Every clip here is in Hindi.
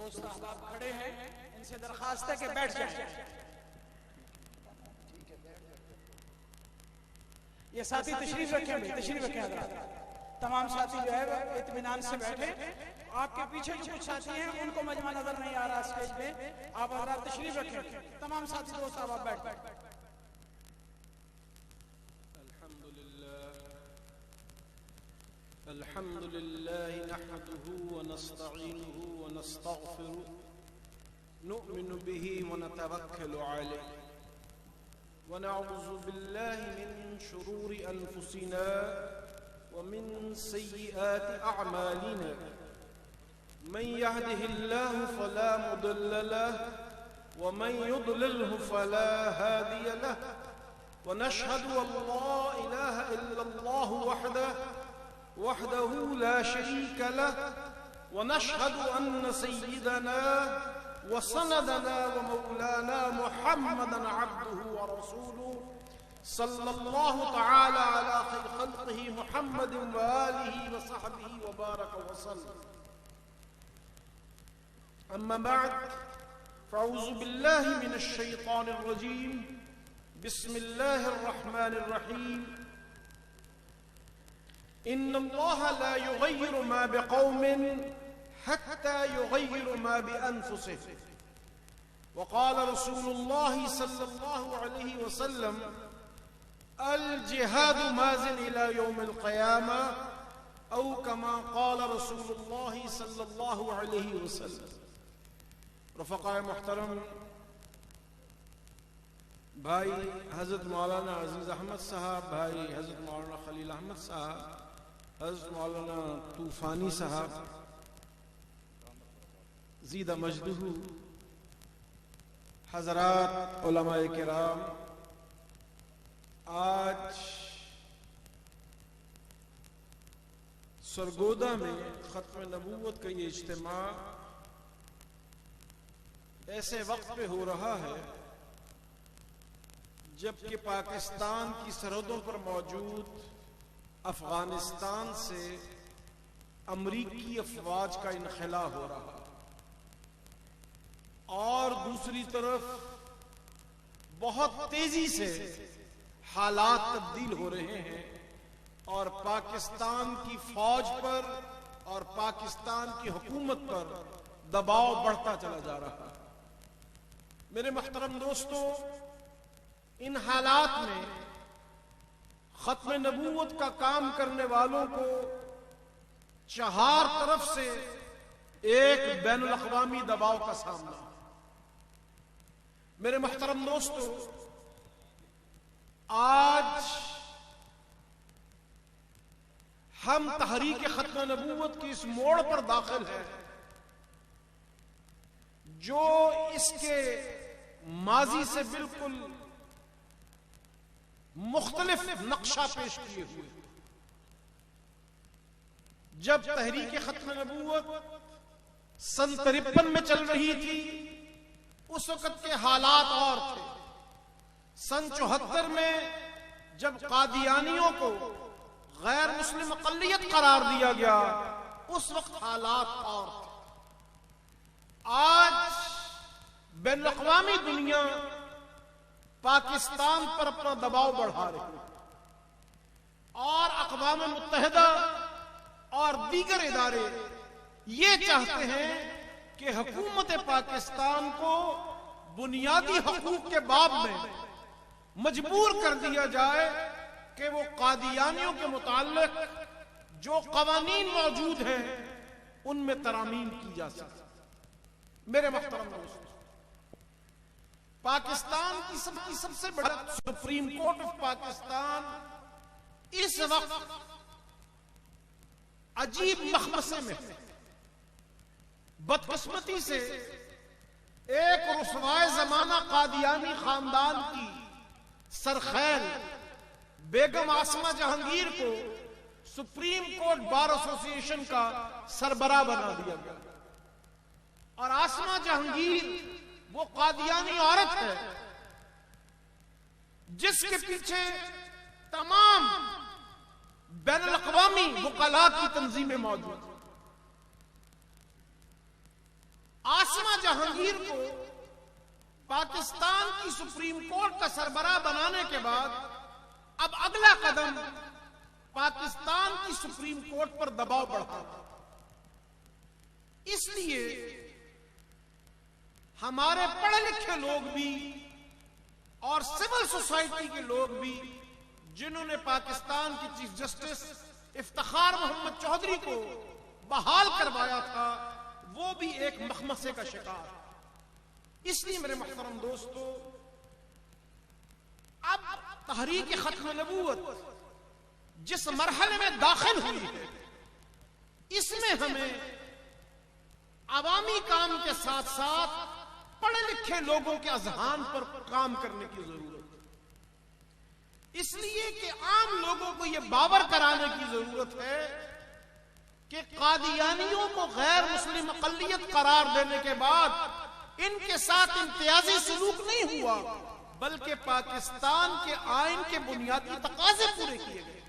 दोस्त अहबाब खड़े हैं, इनसे दरखास्त है कि बैठ जाएं। ये साथी तशरीफ रखें, तशरीफ रखें हज़रात। तमाम साथी जो है वो इत्मीनान से बैठे। आपके पीछे जो कुछ साथी हैं उनको मजमा नजर नहीं आ रहा स्टेज पे, आप हज़रात तशरीफ रखें। तमाम साथी दोस्त आप बैठ। अल्हम्दुलिल्लाह नहमदुहु व नस्तईनुहु व नस्तगफिरुह नु'मिनु बिही व नतवक्कलु अलैहि व नऊज़ु बिल्लाहि मिन शुरूरि अनफुसिना व मिन सय्यिआति अअमालिना मन यहदिहिल्लाहु फला मुदिल्ल लहु व मन युद्लिल्हु फला हादिय लहु व नशहदु अल्ला इलाहा इल्लल्लाहु वहदहु ला शरीका लहु व नशहदु अन्न सय्यिदना व सनदना व मौलाना मुहम्मदन अब्दुहु व रसूलुहु सल्लल्लाहु तआला अला खैर खल्क़िही मुहम्मदिन व आलिही व सहबिही व बारक व सल्लम। अम्मा बअद फ़अऊज़ु बिल्लाहि मिनश शैतानिर रजीम। बिस्मिल्लाहिर रहमानिर रहीम। इन्नल्लाह ला युग़य्यिरु मा बिक़ौमिन हत्ता युग़य्यिरु मा बिअन्फुसिहिम। व क़ाल रसूलुल्लाह सल्लल्लाहु अलैहि वसल्लम अल जिहादु माज़िन इला यौमिल क़ियामा औ कमा क़ाल रसूलुल्लाह सल्लल्लाहु अलैहि वसल्लम। रफ़क़ाए मुहतरम, भाई हज़रत मौलाना अज़ीज़ अहमद साहब, भाई हज़रत मौलाना खलील अहमद साहब, हज़रत मौलाना तूफ़ानी साहब ज़ीदा मजदहू, हज़रात उलमाए किराम, आज सरगोदा में ख़त्म नबूवत का ये इज्तिमा ऐसे वक्त पे हो रहा है जबकि पाकिस्तान की सरहदों पर मौजूद अफगानिस्तान से अमरीकी अफवाज का इनखला हो रहा और दूसरी तरफ बहुत तेजी से हालात तब्दील हो रहे हैं और पाकिस्तान की फौज पर और पाकिस्तान की हुकूमत पर दबाव बढ़ता चला जा रहा है। मेरे मुहतरम दोस्तों, इन हालात में खत्म नबूवत का काम करने वालों को चार तरफ से एक बैनुल अक़वामी दबाव का सामना। मेरे मुहतरम दोस्तों, आज हम तहरीक खत्म नबूवत की इस मोड़ पर दाखिल हैं जो इसके माजी से बिल्कुल मुख्तलिफ नक्शा पेश किए हुए। जब तहरीक खत्म नबूवत सन 53 में चल रही थी, उस वक्त के हालात और थे। सन 74 में जब कादियानियों को गैर मुस्लिम अक़लियत करार दिया गया, उस वक्त हालात और थे। आज बैनुल अक़वामी दुनिया पाकिस्तान पर अपना दबाव बढ़ा रही है और अक़वाम मुत्तहिदा और दीगर इदारे ये चाहते हैं कि हुकूमत पाकिस्तान को बुनियादी हकूक के बाब में मजबूर कर दिया जाए कि वो कादियानियों के मुताल्लिक जो कवानीन मौजूद हैं उनमें तरामीम की जा सके। मेरे मुहतरम दोस्तों, पाकिस्तान की सबसे बड़ा सुप्रीम कोर्ट ऑफ पाकिस्तान इस वक्त अजीब मखमसे में है। बदकिस्मती से एक रुसवाए जमाना कादियानी खानदान की सरखैल बेगम आसमा जहांगीर को सुप्रीम कोर्ट बार एसोसिएशन का सरबराह बना दिया गया और आसमा जहांगीर वो कादियानी औरत है जिसके पीछे तमाम बैनुल अक़वामी वकालत की तंजीमें मौजूद। आसिमा जहांगीर को पाकिस्तान की सुप्रीम कोर्ट का सरबराह बनाने के बाद अब अगला कदम पाकिस्तान की सुप्रीम कोर्ट पर दबाव बढ़ा। इसलिए हमारे पढ़े लिखे लोग भी और सिविल सोसाइटी के लोग भी, जिन्होंने पाकिस्तान की चीफ जस्टिस इफ्तिखार मोहम्मद चौधरी को बहाल करवाया था, वो भी एक मखमसे का शिकार। इसलिए मेरे मोहतरम दोस्तों, अब तहरीक खत्म नबूवत जिस मरहले में दाखिल हुई है, इसमें हमें अवामी काम के साथ साथ पढ़े लिखे लोगों के अजहान पर काम करने की जरूरत है। इसलिए कि आम लोगों को यह बावर कराने की जरूरत है कि कादियानियों को गैर मुस्लिम अक़लियत करार देने के बाद इनके साथ इम्तियाजी सलूक नहीं हुआ, बल्कि पाकिस्तान के आइन के बुनियादी तकाजे पूरे किए गए।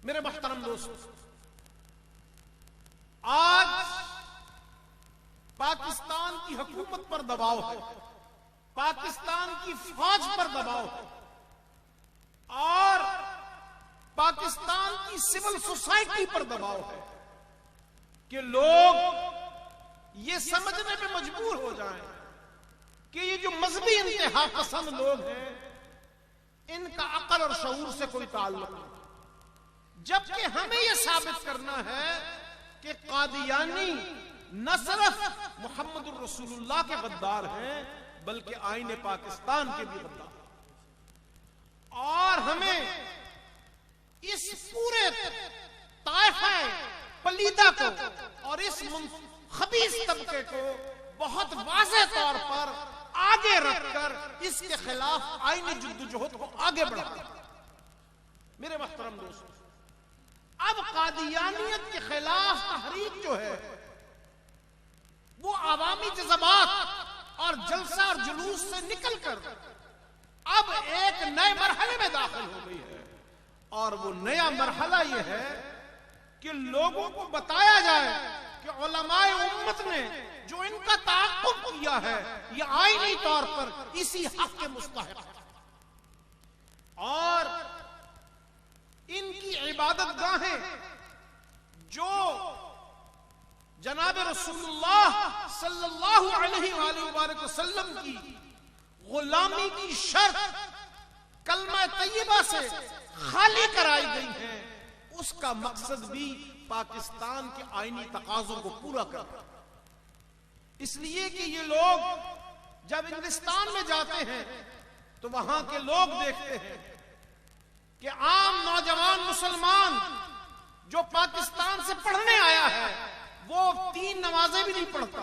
मेरे मोहतरम दोस्तों, आज पाकिस्तान की हुकूमत पर दबाव है, पाकिस्तान की फौज पर दबाव है और पाकिस्तान की सिविल सोसाइटी पर दबाव है कि लोग ये समझने पे मजबूर हो जाएं कि ये जो मजहबी इंतहा पसंद लोग हैं, इनका अक्ल और शऊर से कोई ताल्लुक नहीं। जबकि हमें यह साबित करना है कि कादियानी न सिर्फ मोहम्मद रसूलुल्लाह के गद्दार हैं, बल्कि आईने पाकिस्तान के भी गद्दार हैं। और हमें इस पूरे ताइफा पलीदा को और इस खबीस तबके को बहुत वाज़ेह तौर पर आगे रखकर इसके खिलाफ आईनी जद्दोजहद को आगे बढ़ाना। मेरे मोहतरम दोस्तों, अब कादियानियत के खिलाफ तहरीक जो है वो अवामी जज्बात और जलसा और जुलूस से निकलकर अब एक नए मरहले में दाखिल हो गई है। और वो नया मरहला ये है कि लोगों को बताया जाए कि उलमाए उम्मत ने जो इनका ताक़ुब किया है, ये आईनी तौर पर इसी हक के मुस्तहिक़ है और इनकी इबादत गाहें जो जनाब रसूलुल्लाह सल्लल्लाहु अलैहि वसल्लम की गुलामी की शर्त कलमा तय्यबा से खाली कराई गई है, उसका मकसद भी पाकिस्तान के आईनी तकाजों को पूरा करना। इसलिए कि ये लोग जब इंग्लिस्तान में जाते हैं तो वहां के लोग देखते हैं कि आम नौजवान मुसलमान जो पाकिस्तान से पढ़ने आया है, वो 3 नमाजें भी नहीं पढ़ता,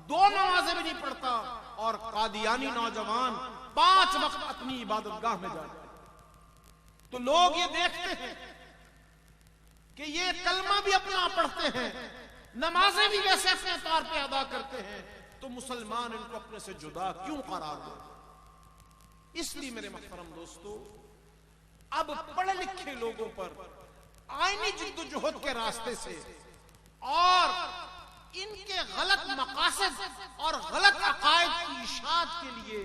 2 नमाजें भी नहीं पढ़ता, और कादियानी नौजवान 5 वक्त अपनी इबादतगाह में जाते हैं। तो लोग ये देखते हैं कि ये कलमा भी अपना पढ़ते हैं, नमाजें भी वैसे अपने तौर पे अदा करते हैं, तो मुसलमान इनको अपने से जुदा क्यों करार देते? इसलिए मेरे मोहतरम दोस्तों, अब पढ़े लिखे लोगों पर आईनी जद्दोजहद के रास्ते से और इनके गलत मकासद और गलत अकायद की इशाअत के लिए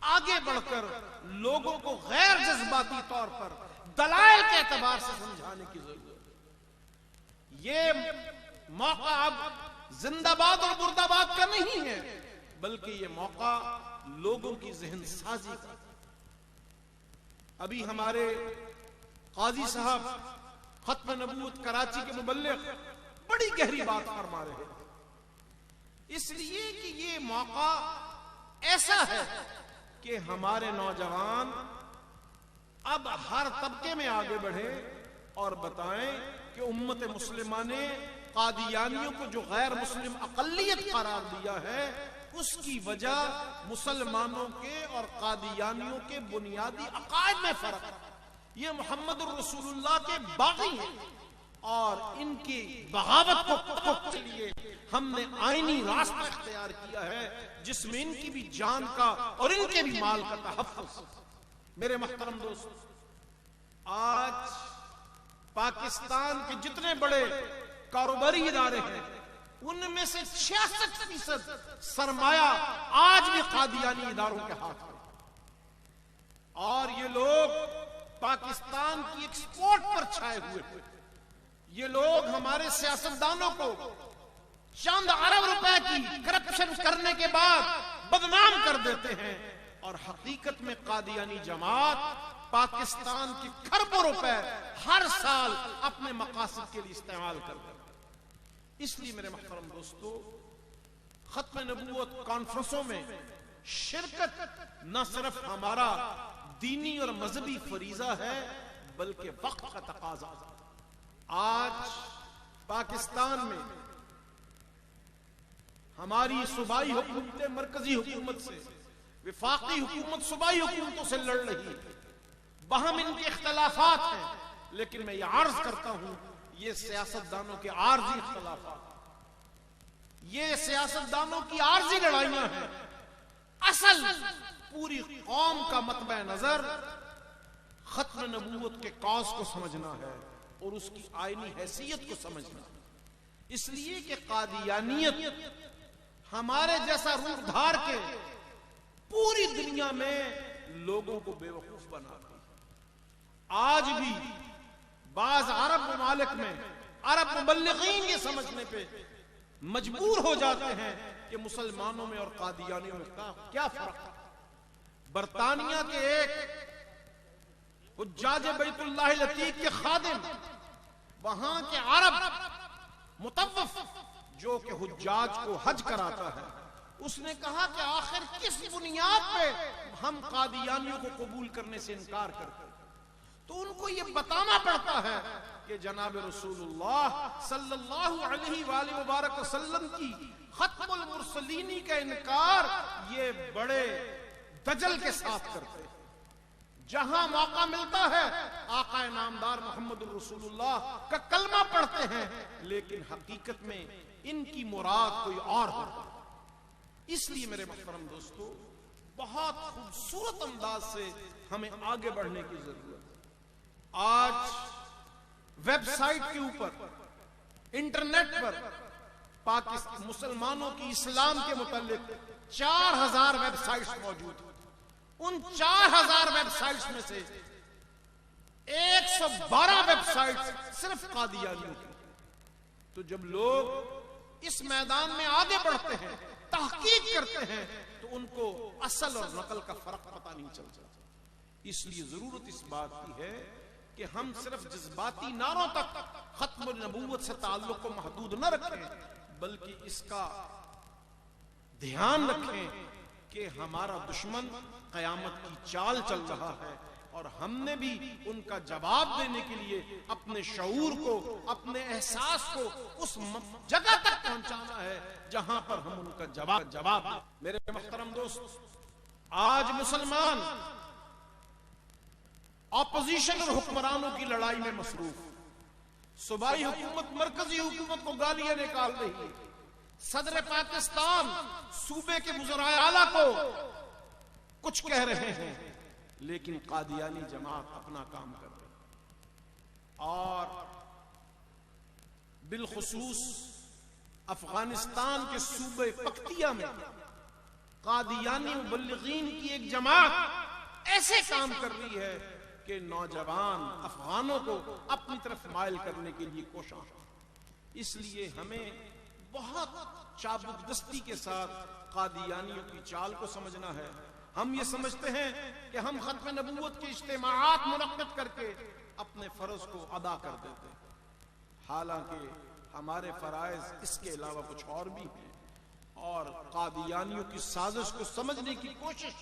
आगे बढ़कर लोगों को गैर जज्बाती तौर पर दलाइल के एतबार से समझाने की जरूरत है। ये मौका अब जिंदाबाद और मुर्दाबाद का नहीं है, बल्कि ये मौका लोगों की जहन साजी का। अभी हमारे काजी साहब खत्म नबूवत कराची के मुबल्लिग बड़ी गहरी बात फरमा रहे हैं, इसलिए कि ये मौका ऐसा है कि हमारे नौजवान अब हर तबके में आगे बढ़े और बताएं कि उम्मत मुस्लिमा ने कादियानियों को जो गैर मुस्लिम अक़लियत करार दिया है, उसकी वजह मुसलमानों के और कादियानियों के बुनियादी अकायद में फर्क है। ये मोहम्मद रसूलुल्लाह के बागी हैं और इनकी बगावत को के लिए हमने आईनी रास्ता इख्तियार किया है, जिसमें इनकी भी जान का और इनके भी माल का तहफ़्फ़ुज़। मेरे मोहतरम दोस्त, आज पाकिस्तान के जितने बड़े कारोबारी इदारे हैं, उनमें से 66% सरमाया आज भी कादियानी इदारों के हाथ में, और ये लोग पाकिस्तान की एक्सपोर्ट पर छाए हुए थे। ये लोग हमारे सियासतदानों को चंद अरब रुपए की करप्शन करने के बाद बदनाम कर देते हैं, और हकीकत में कादियानी जमात पाकिस्तान के खरबों रुपए हर साल अपने मकासद के लिए इस्तेमाल करते हैं। इसलिए मेरे मोहतरम दोस्तों, खत्म नबूवत कॉन्फ्रेंसों में शिरकत न सिर्फ हमारा दीनी और मजहबी फरीजा है, बल्कि वक्त का तकाजा। आज पाकिस्तान में हमारी सूबाई हुकूमतें मरकजी हुकूमत से, विफाकी हुकूमत सूबाई हुकूमतों से लड़ रही है। बहम इनके इख्तलाफात हैं, लेकिन मैं ये अर्ज करता हूं, ये सियासतदानों के आर्जी इख्तलाफात, ये सियासतदानों की आर्जी लड़ाइयां हैं। असल पूरी कौम का मतबा नजर खत्म नबूवत के कौस को समझना है और उसकी आईनी हैसियत को समझना। इसलिए कि कादियानियत हमारे जैसा रूप धार के पूरी दुनिया में लोगों को बेवकूफ बनाती है। आज भी बाज अरब ममालिक में अरब मुबल्लिगीन ये समझने पे मजबूर हो जाते हैं कि मुसलमानों में और कादियानियों में क्या फर्क है। बरतानिया के एक हुज्जाज बैतुल्लाह लतीफ के खादिम, वहां के अरब मुतव्वफ जो कि हुज्जाज को हज कराता है, उसने कहा कि आखिर किस बुनियाद पे हम कादियानियों को कबूल करने से इनकार करते हैं। तो उनको ये बताना पड़ता है कि जनाब रसूलुल्लाह सल्लल्लाहु अलैहि मुबारक वसल्लम की खत्मुल मुरसलीनी का इनकार ये बड़े दजल के साथ करते हैं। जहां मौका मिलता है आका नामदार मोहम्मद रसूलुल्लाह का कलमा पढ़ते हैं, लेकिन हकीकत में इनकी मुराद कोई और होता है। इसलिए मेरे मोहतरम दोस्तों, बहुत खूबसूरत अंदाज से हमें आगे बढ़ने की जरूरत है। आज वेबसाइट के ऊपर, इंटरनेट पर पाकिस्तान मुसलमानों की इस्लाम के मुतालिक 4000 वेबसाइट्स मौजूद हैं। उन 4000 वेबसाइट्स में से 112 वेबसाइट्स सिर्फ कादियानियों की। तो जब लोग इस मैदान में आगे बढ़ते हैं, तहकीक करते हैं, तो उनको असल और नकल का फर्क पता नहीं चलता। इसलिए जरूरत इस बात की है कि हम सिर्फ जज्बाती नारों तक खत्म नबूवत से ताल्लुक को महदूद न रखें, बल्कि इसका ध्यान रखें कि हमारा दुश्मन कयामत की चाल चल रहा है, और हमने भी उनका जवाब देने के लिए अपने शऊर को, अपने एहसास को उस जगह तक पहुंचाना है जहां पर हम उनका जवाब दें। मेरे मोहतरम दोस्त, आज मुसलमान ऑपोजिशन और हुक्मरानों की लड़ाई में मसरूफ, सूबाई हुकूमत मरकजी हुकूमत को गालियां निकाल रही है, सदर पाकिस्तान सूबे के वज़राए आला को कुछ कह रहे हैं, लेकिन कादियानी जमात अपना काम कर रही है। और बिलखुसूस अफगानिस्तान के सूबे पख्तिया में कादियानी मुबल्लिगीन की एक जमात ऐसे काम कर रही है कि नौजवान अफगानों को अपनी तरफ माइल करने के लिए कोशिश। इसलिए हमें बहुत चाबुकदस्ती के साथ कादियानियों की चाल को समझना है। हम ये समझते हैं कि हम खत्म नबूवत के इज्तिमाआत मुनक्किद करके अपने फर्ज को अदा कर देते हैं, हालांकि हमारे फराइज इसके अलावा कुछ और भी हैं। और कादियानियों की साजिश को समझने की कोशिश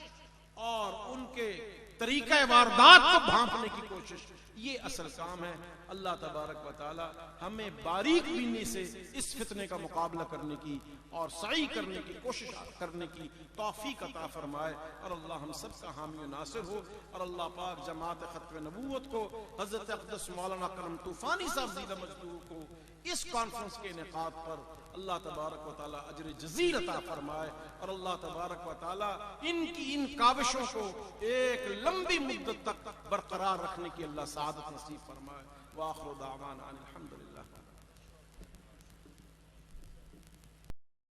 और उनके तरीका वारदात को भांपने की कोशिश, ये असल काम है। अल्लाह तबारक व तआला हमें बारीक बीनी से इस फितने का मुकाबला करने की और सही करने की कोशिश करने की तौफीक अता फरमाए, और अल्लाह हम सब का हामी नासिर हो। और अल्लाह पाक जमात खत्म नबूवत को, हजरत अक़दस मौलाना करम तूफानी साहब ज़ीदा मजदूर को इस कॉन्फ्रेंस के इनेकाद पर अल्लाह तबारक व तआला अजर जज़ील अता फरमाए, और अल्लाह तबारक व तआला इनकी इन काविशों को एक लंबी मुद्दत तक बरकरार रखने की अल्लाह सादत नसीब फरमाए। व आखिर दावाना अनिल हम्दुलिल्लाह।